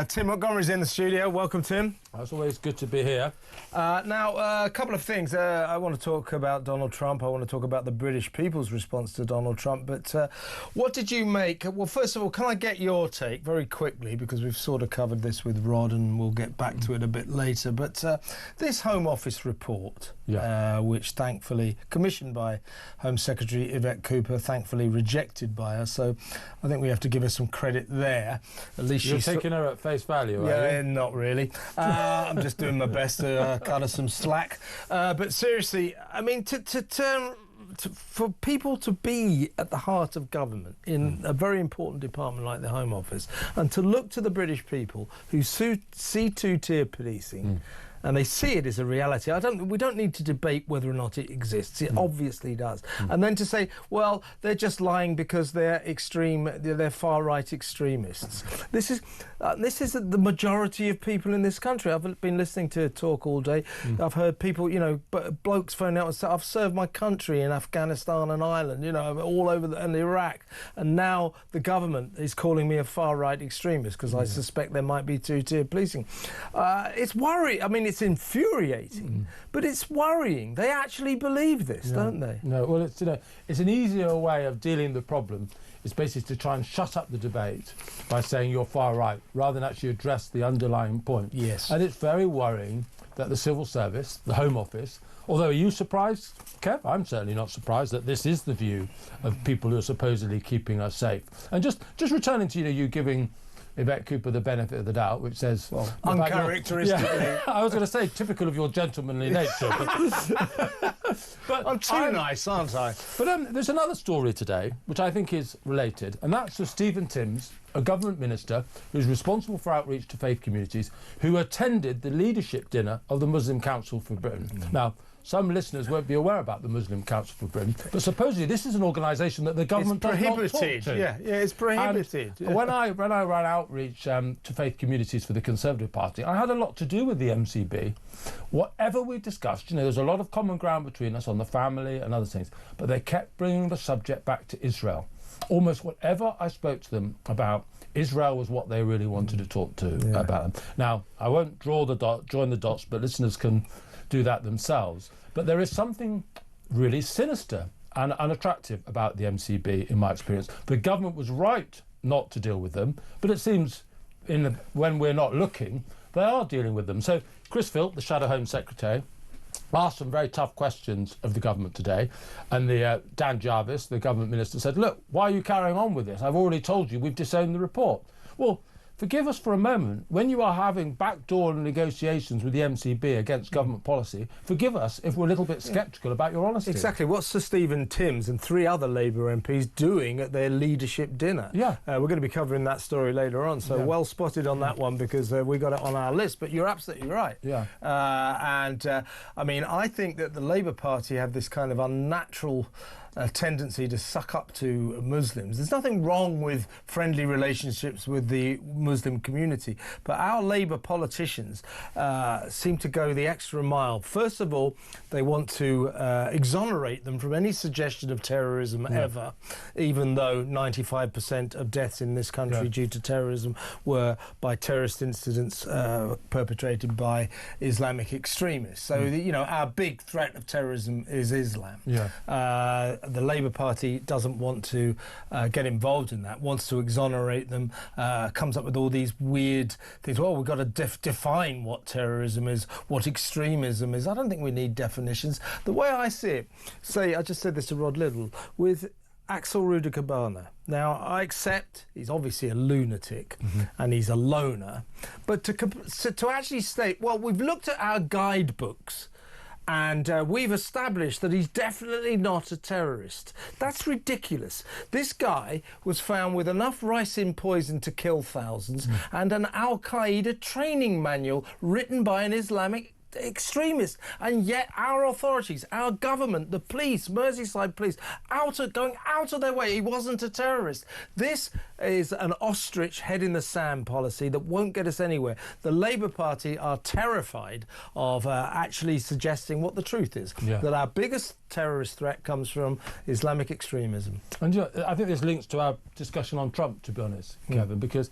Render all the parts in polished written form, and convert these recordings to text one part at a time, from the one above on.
Tim Montgomerie's in the studio. Welcome, Tim. It's always good to be here. Now, a couple of things. I want to talk about Donald Trump. I want to talk about the British people's response to Donald Trump. But what did you make? Well, first of all, can I get your take very quickly, because we've sort of covered this with Rod and we'll get back to it a bit later. But this Home Office report, which thankfully, commissioned by Home Secretary Yvette Cooper, thankfully rejected by her. So I think we have to give her some credit there. At least You're taking her at face value, are you? Not really. I'm just doing my best to cut her some slack. But seriously, I mean, for people to be at the heart of government in a very important department like the Home Office, and to look to the British people who see two-tier policing, and they see it as a reality. We don't need to debate whether or not it exists. It obviously does. And then to say, well, they're just lying because they're far-right extremists. This is the majority of people in this country. I've been listening to talk all day. I've heard people, blokes phone out and say, I've served my country in Afghanistan and Ireland, all over and Iraq. And now the government is calling me a far-right extremist because I suspect there might be two-tier policing. It's worrying. I mean, it's infuriating, but it's worrying. They actually believe this, don't they? No, well, it's an easier way of dealing with the problem. It's basically to try and shut up the debate by saying you're far right, rather than actually address the underlying point. Yes. And it's very worrying that the civil service, the Home Office, although are you surprised, Kev? I'm certainly not surprised that this is the view of people who are supposedly keeping us safe. And just returning to you giving Yvette Cooper the benefit of the doubt, which says... Well, uncharacteristically. I was going to say typical of your gentlemanly nature. But I'm too nice, aren't I? But there's another story today, which I think is related, and that's for Stephen Timms, a government minister who's responsible for outreach to faith communities, who attended the leadership dinner of the Muslim Council for Britain. Now, some listeners won't be aware about the Muslim Council for Britain, but supposedly this is an organisation that the government does not talk to. Yeah, it's prohibited. When I ran outreach to faith communities for the Conservative Party, I had a lot to do with the MCB. Whatever we discussed, there's a lot of common ground between us on the family and other things, but they kept bringing the subject back to Israel. Almost whatever I spoke to them about, Israel was what they really wanted to talk to about them. Now, I won't join the dots, but listeners can do that themselves. But there is something really sinister and unattractive about the MCB, in my experience. The government was right not to deal with them, but it seems when we're not looking, they are dealing with them. So Chris Philp, the Shadow Home Secretary, asked some very tough questions of the government today, and Dan Jarvis, the government minister, said, look, why are you carrying on with this? I've already told you we've disowned the report. Well, forgive us for a moment. When you are having backdoor negotiations with the MCB against government policy, forgive us if we're a little bit sceptical about your honesty. Exactly. What's Sir Stephen Timms and 3 other Labour MPs doing at their leadership dinner? Yeah. We're going to be covering that story later on, so well spotted on that one, because we got it on our list. But you're absolutely right. Yeah. I mean, I think that the Labour Party have this kind of unnatural tendency to suck up to Muslims. There's nothing wrong with friendly relationships with the Muslim community, but our Labour politicians seem to go the extra mile. First of all, they want to exonerate them from any suggestion of terrorism ever, even though 95% of deaths in this country due to terrorism were by terrorist incidents perpetrated by Islamic extremists. So, our big threat of terrorism is Islam. The Labour Party doesn't want to get involved in that, wants to exonerate them, comes up with all these weird things. Well, we've got to define what terrorism is, what extremism is. I don't think we need definitions. The way I see it, I just said this to Rod Liddle, with Axel Rudikabana. Now, I accept he's obviously a lunatic and he's a loner, but to actually state, well, we've looked at our guidebooks and we've established that he's definitely not a terrorist. That's ridiculous. This guy was found with enough ricin poison to kill thousands and an Al-Qaeda training manual written by an Islamic extremist, and yet our authorities, our government, the police, Merseyside police, going out of their way. He wasn't a terrorist. This is an ostrich head in the sand policy that won't get us anywhere. The Labour Party are terrified of actually suggesting what the truth is, that our biggest terrorist threat comes from Islamic extremism. And I think this links to our discussion on Trump, to be honest, Kevin, because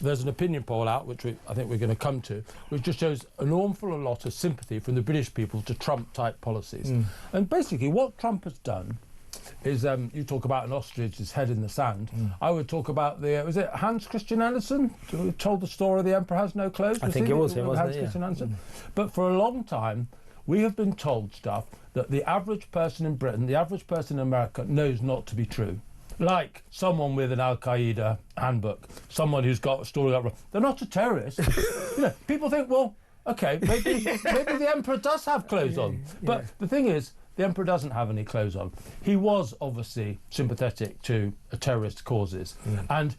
there's an opinion poll out, which I think we're going to come to, which just shows an awful lot of sympathy from the British people to Trump-type policies. And basically what Trump has done is, you talk about an ostrich's head in the sand. I would talk about was it Hans Christian Andersen who told the story The Emperor Has No Clothes? I think it was him, wasn't Hans it? Christian Andersen. But for a long time, we have been told stuff that the average person in Britain, the average person in America knows not to be true. Like someone with an Al-Qaeda handbook, someone who's got a story up. They're not a terrorist. People think, well, okay, maybe the Emperor does have clothes on. But the thing is, the Emperor doesn't have any clothes on. He was obviously sympathetic to terrorist causes. And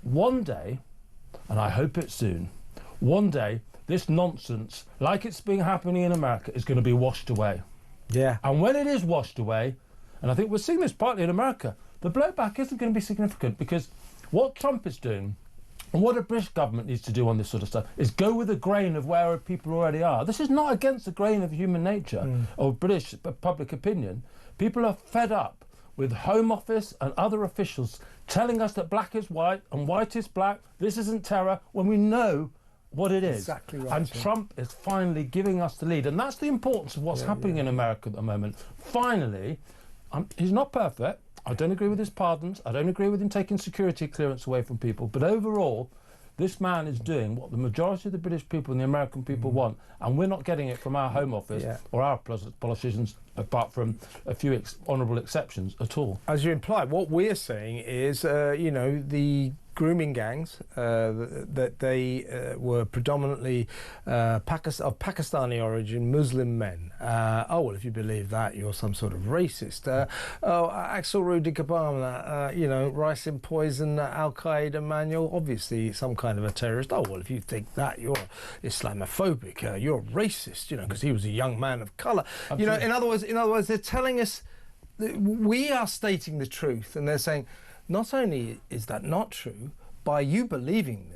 one day, and I hope it's soon, one day, this nonsense, like it's been happening in America, is going to be washed away. Yeah. And when it is washed away, and I think we're seeing this partly in America, the blowback isn't going to be significant, because what Trump is doing and what a British government needs to do on this sort of stuff is go with the grain of where people already are. This is not against the grain of human nature or British public opinion. People are fed up with Home Office and other officials telling us that black is white and white is black. This isn't terror, when we know what it is. Exactly right. And Trump is finally giving us the lead. And that's the importance of what's happening in America at the moment. Finally, he's not perfect. I don't agree with his pardons. I don't agree with him taking security clearance away from people. But overall, this man is doing what the majority of the British people and the American people want. And we're not getting it from our Home Office or our politicians, apart from a few honourable exceptions, at all. As you imply, what we're saying is, the grooming gangs, that they were predominantly of Pakistani origin, Muslim men. Well, if you believe that, you're some sort of racist. Axel Rudy Obama, rice in poison, Al-Qaeda manual, obviously some kind of a terrorist. Well, if you think that, you're Islamophobic, you're a racist, because he was a young man of colour. In other words, they're telling us that we are stating the truth, and they're saying, not only is that not true, by you believing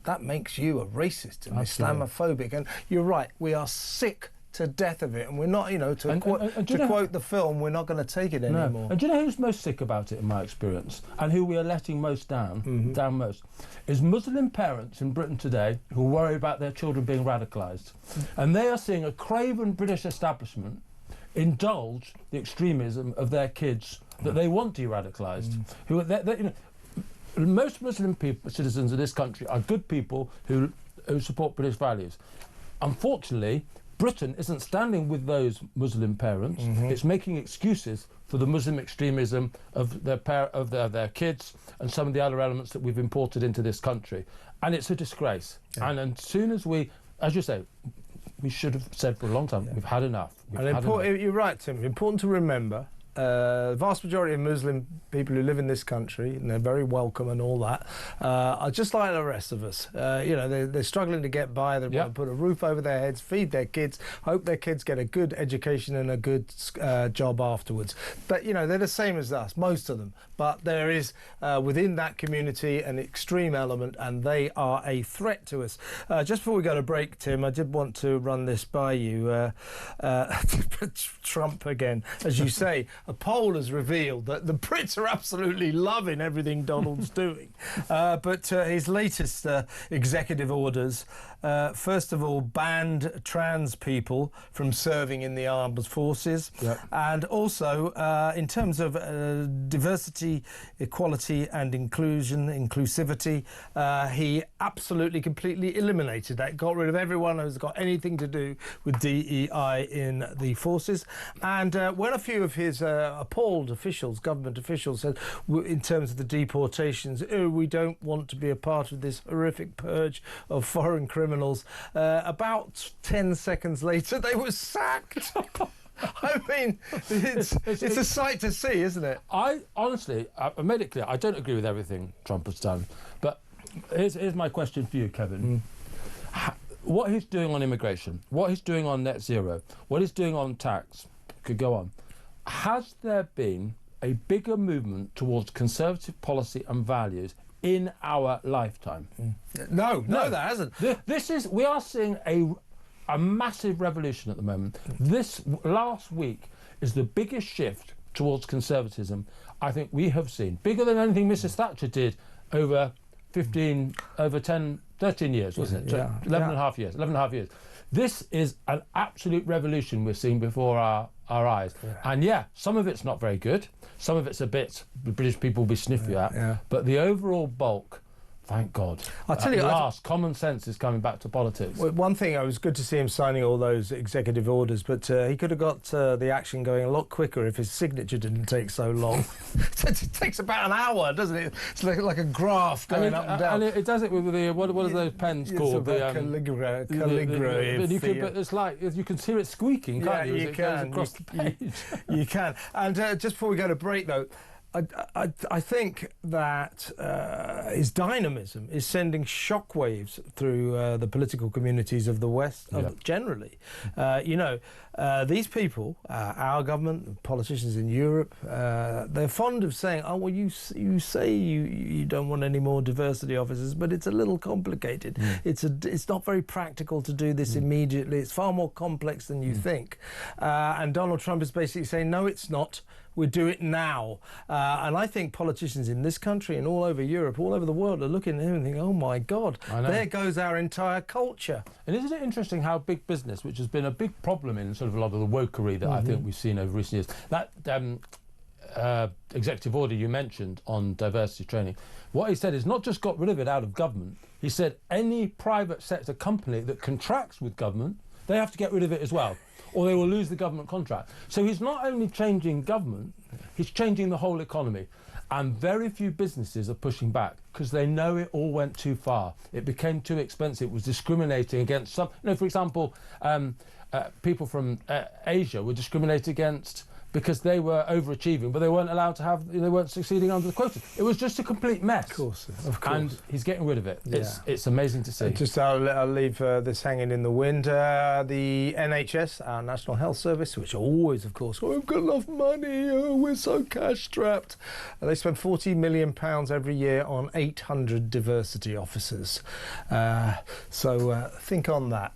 that makes you a racist and Islamophobic. And you're right, we are sick to death of it, and we're not, to quote the film, we're not going to take it anymore. And do you know who's most sick about it, in my experience, and who we are letting most down most, is Muslim parents in Britain today who worry about their children being radicalised. And they are seeing a craven British establishment indulge the extremism of their kids that they want de-radicalised. Most Muslim citizens of this country are good people who support British values. Unfortunately, Britain isn't standing with those Muslim parents. It's making excuses for the Muslim extremism of their kids and some of the other elements that we've imported into this country. And it's a disgrace. And as soon as we, as you say, we should have said for a long time, we've had enough. You're right, Tim. Important to remember, the vast majority of Muslim people who live in this country, and they're very welcome and all that, are just like the rest of us. They're struggling to get by. They want to put a roof over their heads, feed their kids, hope their kids get a good education and a good job afterwards. But, they're the same as us, most of them. But there is, within that community, an extreme element, and they are a threat to us. Just before we go to break, Tim, I did want to run this by you. Trump again, as you say. A poll has revealed that the Brits are absolutely loving everything Donald's doing. But his latest executive orders, first of all, banned trans people from serving in the armed forces. And also, in terms of diversity, equality and inclusivity, he absolutely, completely eliminated that. Got rid of everyone who's got anything to do with DEI in the forces. And when a few of his appalled officials, government officials, said, in terms of the deportations, we don't want to be a part of this horrific purge of foreign criminals, about 10 seconds later they were sacked. I mean, it's a sight to see, isn't it? I honestly, I made it clear, I don't agree with everything Trump has done. But here's my question for you, Kevin. What he's doing on immigration, what he's doing on net zero, what he's doing on tax, could go on. Has there been a bigger movement towards conservative policy and values in our lifetime? No, there hasn't. We are seeing a massive revolution at the moment. This last week is the biggest shift towards conservatism I think we have seen, bigger than anything Mrs. Thatcher did over 13 years, wasn't it? Yeah. 11 and a half years. This is an absolute revolution we're seeing before our eyes. Yeah. And some of it's not very good. Some of it's a bit the British people will be sniffy at. Yeah. But the overall bulk, thank God. I'll tell you, common sense is coming back to politics. Well, one thing, it was good to see him signing all those executive orders, but he could have got the action going a lot quicker if his signature didn't take so long. It takes about an hour, doesn't it? It's like a graph going up and down. And it does it with the what are those pens called? Calligraphy. But it's like you can hear it squeaking, can't you? You can. Across the page. You can. And just before we go to break, though, I think that his dynamism is sending shockwaves through the political communities of the West generally. These people, our government, politicians in Europe, they're fond of saying, oh, well, you say you don't want any more diversity officers, but it's a little complicated. It's not very practical to do this immediately. It's far more complex than you think. And Donald Trump is basically saying, no, it's not. We do it now. And I think politicians in this country and all over Europe, all over the world, are looking at him and thinking, oh, my God, there goes our entire culture. And isn't it interesting how big business, which has been a big problem in sort of a lot of the wokery that I think we've seen over recent years, that executive order you mentioned on diversity training, what he said is not just got rid of it out of government, he said any private sector company that contracts with government, they have to get rid of it as well, or they will lose the government contract. So he's not only changing government, he's changing the whole economy. And very few businesses are pushing back because they know it all went too far. It became too expensive. It was discriminating against some. For example, people from Asia were discriminated against because they were overachieving, but they weren't allowed to have, they weren't succeeding under the quotas. It was just a complete mess. Of course. And he's getting rid of it. It's amazing to see. I'll leave this hanging in the wind. The NHS, our National Health Service, which always, of course, we've got enough money, we're so cash-strapped. They spend £40 million every year on 800 diversity officers. So think on that.